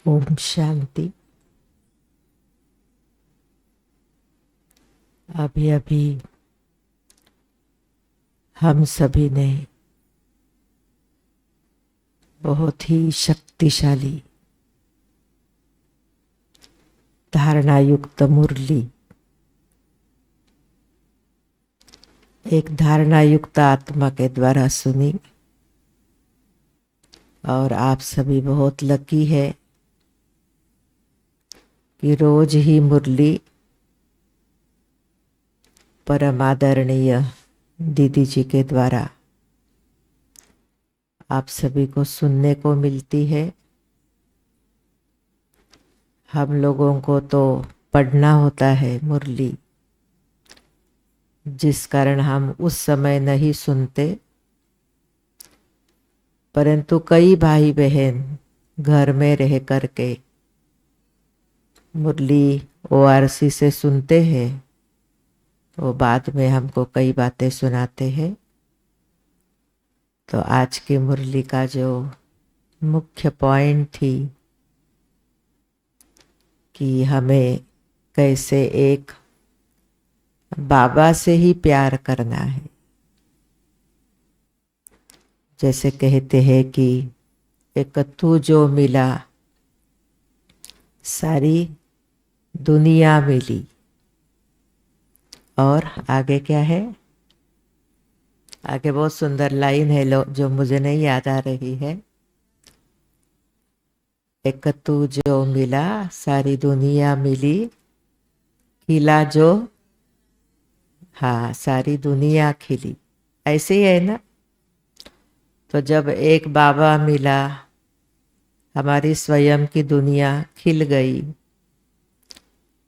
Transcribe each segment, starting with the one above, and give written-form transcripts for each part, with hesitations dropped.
ओम शांति। अभी अभी हम सभी ने बहुत ही शक्तिशाली धारणा युक्त मुरली, एक धारणा युक्त आत्मा के द्वारा सुनी। और आप सभी बहुत लकी है कि रोज ही मुरली परम आदरणीय दीदी जी के द्वारा आप सभी को सुनने को मिलती है। हम लोगों को तो पढ़ना होता है मुरली, जिस कारण हम उस समय नहीं सुनते, परंतु कई भाई बहन घर में रह करके मुरली ओआरसी से सुनते हैं। वो बाद में हमको कई बातें सुनाते हैं। तो आज की मुरली का जो मुख्य पॉइंट थी कि हमें कैसे एक बाबा से ही प्यार करना है। जैसे कहते हैं कि एक तू जो मिला सारी दुनिया मिली। और आगे क्या है? आगे बहुत सुंदर लाइन है जो मुझे नहीं याद आ रही है। एक तू जो मिला सारी दुनिया मिली, खिला जो, हाँ सारी दुनिया खिली। ऐसे ही है ना। तो जब एक बाबा मिला, हमारी स्वयं की दुनिया खिल गई।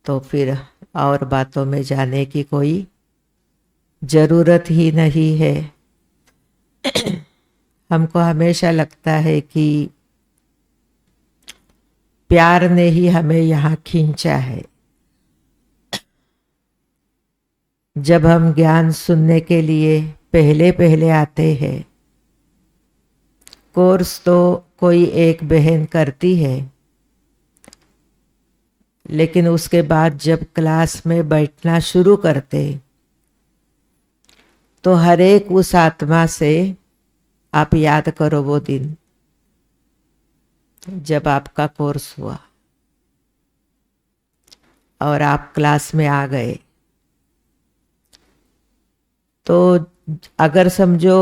तो फिर और बातों में जाने की कोई जरूरत ही नहीं है। हमको हमेशा लगता है कि प्यार ने ही हमें यहाँ खींचा है। जब हम ज्ञान सुनने के लिए पहले पहले आते हैं, कोर्स तो कोई एक बहन करती है, लेकिन उसके बाद जब क्लास में बैठना शुरू करते तो हर एक उस आत्मा से आप याद करो वो दिन जब आपका कोर्स हुआ और आप क्लास में आ गए। तो अगर समझो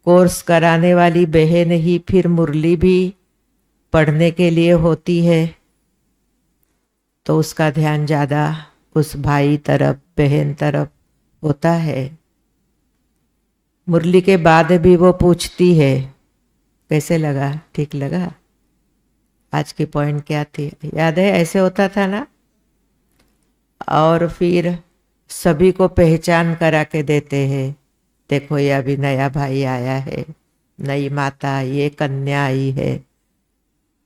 कोर्स कराने वाली बहन ही फिर मुरली भी पढ़ने के लिए होती है, तो उसका ध्यान ज़्यादा उस भाई तरफ बहन तरफ होता है। मुरली के बाद भी वो पूछती है कैसे लगा, ठीक लगा, आज की पॉइंट क्या थी, याद है? ऐसे होता था ना। और फिर सभी को पहचान करा के देते हैं। देखो ये अभी नया भाई आया है, नई माता, ये कन्या आई है।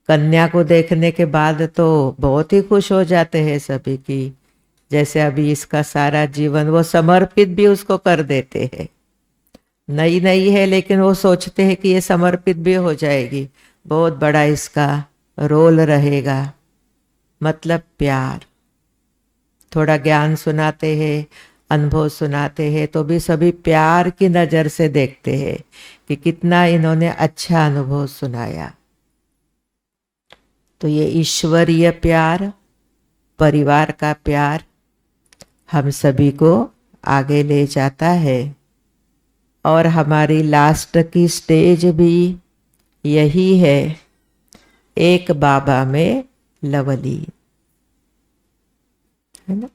कन्या को देखने के बाद तो बहुत ही खुश हो जाते हैं सभी की, जैसे अभी इसका सारा जीवन वो समर्पित भी उसको कर देते हैं। नई नई है लेकिन वो सोचते हैं कि ये समर्पित भी हो जाएगी, बहुत बड़ा इसका रोल रहेगा। मतलब प्यार। थोड़ा ज्ञान सुनाते हैं, अनुभव सुनाते हैं, तो भी सभी प्यार की नज़र से देखते हैं कि कितना इन्होंने अच्छा अनुभव सुनाया। तो ये ईश्वरीय प्यार, परिवार का प्यार हम सभी को आगे ले जाता है। और हमारी लास्ट की स्टेज भी यही है, एक बाबा में लवली, है ना।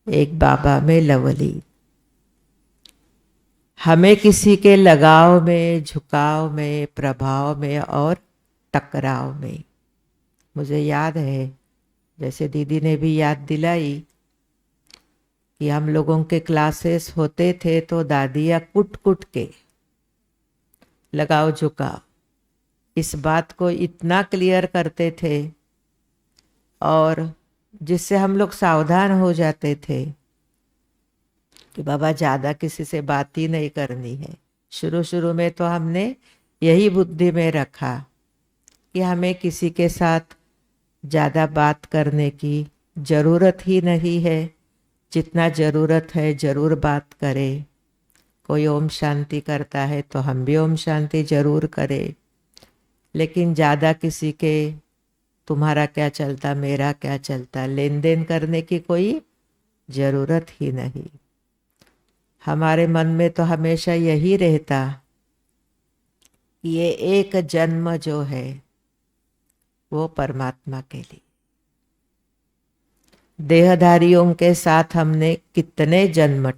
एक बाबा में लवली। हमें किसी के लगाव में, झुकाव में, प्रभाव में और टकराव में, मुझे याद है जैसे दीदी ने भी याद दिलाई कि हम लोगों के क्लासेस होते थे तो दादियाँ कुट कुट के लगाव झुकाव इस बात को इतना क्लियर करते थे, और जिससे हम लोग सावधान हो जाते थे कि बाबा ज़्यादा किसी से बात ही नहीं करनी है। शुरू शुरू में तो हमने यही बुद्धि में रखा कि हमें किसी के साथ ज़्यादा बात करने की ज़रूरत ही नहीं है। जितना ज़रूरत है ज़रूर बात करें। कोई ओम शांति करता है तो हम भी ओम शांति ज़रूर करें, लेकिन ज़्यादा किसी के तुम्हारा क्या चलता मेरा क्या चलता लेन देन करने की कोई ज़रूरत ही नहीं। हमारे मन में तो हमेशा यही रहता कि ये एक जन्म जो है वो परमात्मा के लिए। देहधारियों के साथ हमने कितने जन्म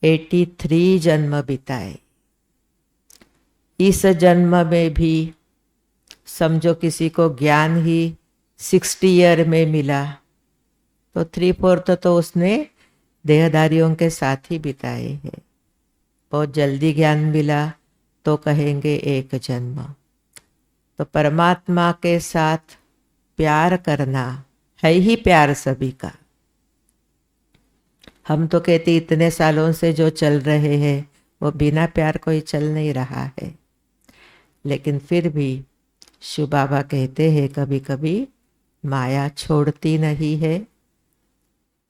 83 जन्म बिताए। इस जन्म में भी समझो किसी को ज्ञान ही 60 ईयर में मिला तो 3/4 तो उसने देहधारियों के साथ ही बिताए हैं। बहुत जल्दी ज्ञान मिला तो कहेंगे एक जन्म। तो परमात्मा के साथ प्यार करना है ही प्यार सभी का। हम तो कहते इतने सालों से जो चल रहे हैं वो बिना प्यार कोई चल नहीं रहा है, लेकिन फिर भी शिव बाबा कहते हैं कभी कभी माया छोड़ती नहीं है।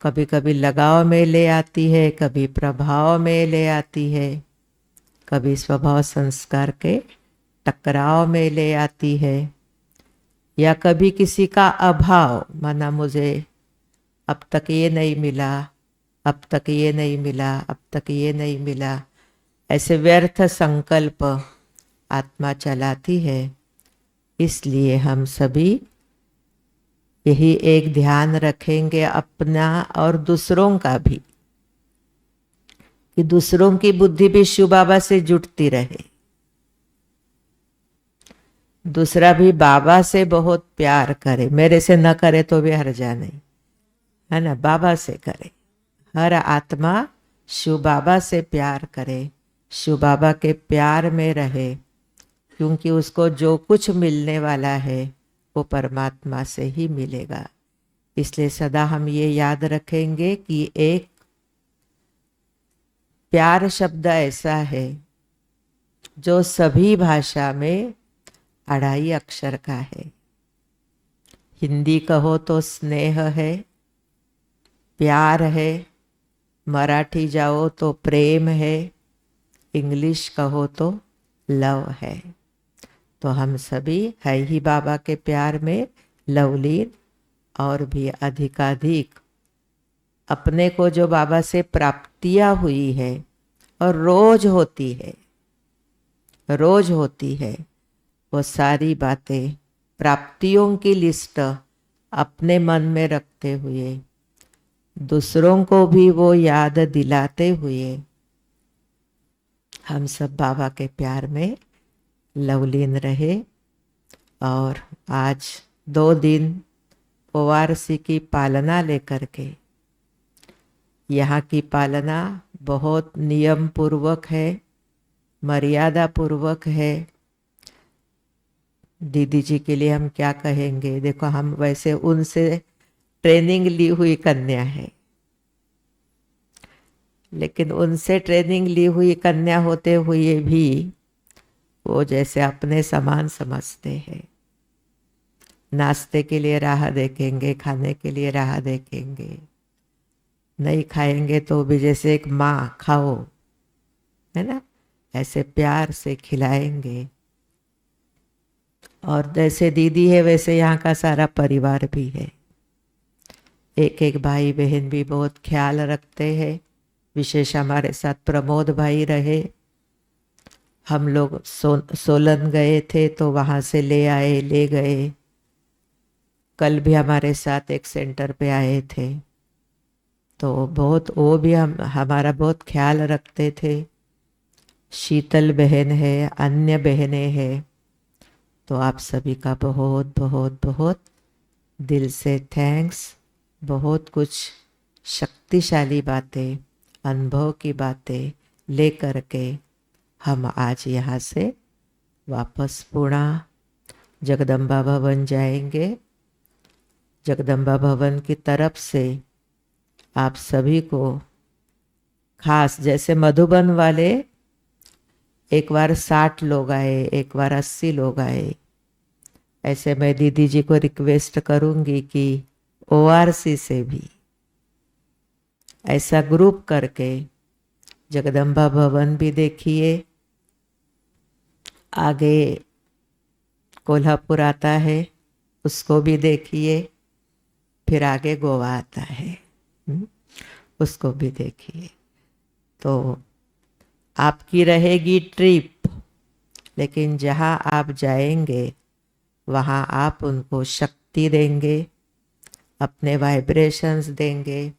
कभी कभी लगाव में ले आती है, कभी प्रभाव में ले आती है, कभी स्वभाव संस्कार के टकराव में ले आती है, या कभी किसी का अभाव, माना मुझे अब तक ये नहीं मिला, अब तक ये नहीं मिला, अब तक ये नहीं मिला, ऐसे व्यर्थ संकल्प आत्मा चलाती है। इसलिए हम सभी यही एक ध्यान रखेंगे अपना और दूसरों का भी, कि दूसरों की बुद्धि भी शिव बाबा से जुड़ती रहे। दूसरा भी बाबा से बहुत प्यार करे, मेरे से न करे तो भी हर्जा नहीं है ना, बाबा से करे। हर आत्मा शिव बाबा से प्यार करे, शिव बाबा के प्यार में रहे, क्योंकि उसको जो कुछ मिलने वाला है वो परमात्मा से ही मिलेगा। इसलिए सदा हम ये याद रखेंगे कि एक प्यार शब्द ऐसा है जो सभी भाषा में 2.5 अक्षर का है। हिंदी कहो तो स्नेह है, प्यार है, मराठी जाओ तो प्रेम है, इंग्लिश कहो तो लव है। तो हम सभी है ही बाबा के प्यार में लवलीन, और भी अधिकाधिक अपने को जो बाबा से प्राप्तियां हुई है और रोज होती है, रोज होती है, वो सारी बातें प्राप्तियों की लिस्ट अपने मन में रखते हुए दूसरों को भी वो याद दिलाते हुए हम सब बाबा के प्यार में लवलीन रहे। और आज 2 दिन ओआरसी की पालना लेकर के, यहाँ की पालना बहुत नियम पूर्वक है, मर्यादा पूर्वक है। दीदी जी के लिए हम क्या कहेंगे, देखो हम वैसे उनसे ट्रेनिंग ली हुई कन्या है, लेकिन उनसे ट्रेनिंग ली हुई कन्या होते हुए भी वो जैसे अपने समान समझते हैं। नाश्ते के लिए राह देखेंगे, खाने के लिए राह देखेंगे, नहीं खाएंगे तो भी जैसे एक माँ खाओ, है ना, ऐसे प्यार से खिलाएंगे। और जैसे दीदी है वैसे यहाँ का सारा परिवार भी है। एक एक भाई बहन भी बहुत ख्याल रखते हैं। विशेष हमारे साथ प्रमोद भाई रहे। हम लोग सोलन गए थे तो वहाँ से ले आए, ले गए। कल भी हमारे साथ एक सेंटर पे आए थे, तो बहुत वो भी हमारा बहुत ख्याल रखते थे। शीतल बहन है, अन्य बहनें हैं, तो आप सभी का बहुत बहुत बहुत दिल से थैंक्स। बहुत कुछ शक्तिशाली बातें, अनुभव की बातें ले कर के हम आज यहाँ से वापस पुणे जगदम्बा भवन जाएंगे। जगदम्बा भवन की तरफ से आप सभी को खास, जैसे मधुबन वाले एक बार 60 लोग आए, एक बार 80 लोग आए, ऐसे मैं दीदी जी को रिक्वेस्ट करूंगी कि ORC से भी ऐसा ग्रुप करके जगदम्बा भवन भी देखिए, आगे कोल्हापुर आता है उसको भी देखिए, फिर आगे गोवा आता है उसको भी देखिए। तो आपकी रहेगी ट्रिप, लेकिन जहाँ आप जाएंगे वहाँ आप उनको शक्ति देंगे, अपने वाइब्रेशंस देंगे,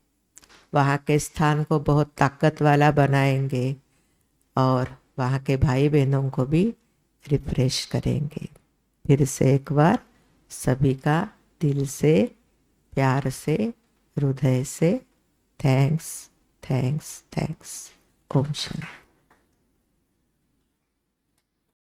वहाँ के स्थान को बहुत ताकत वाला बनाएंगे और वहाँ के भाई बहनों को भी रिफ्रेश करेंगे। फिर से एक बार सभी का दिल से, प्यार से, हृदय से thanks thanks thanks. Om Shanti.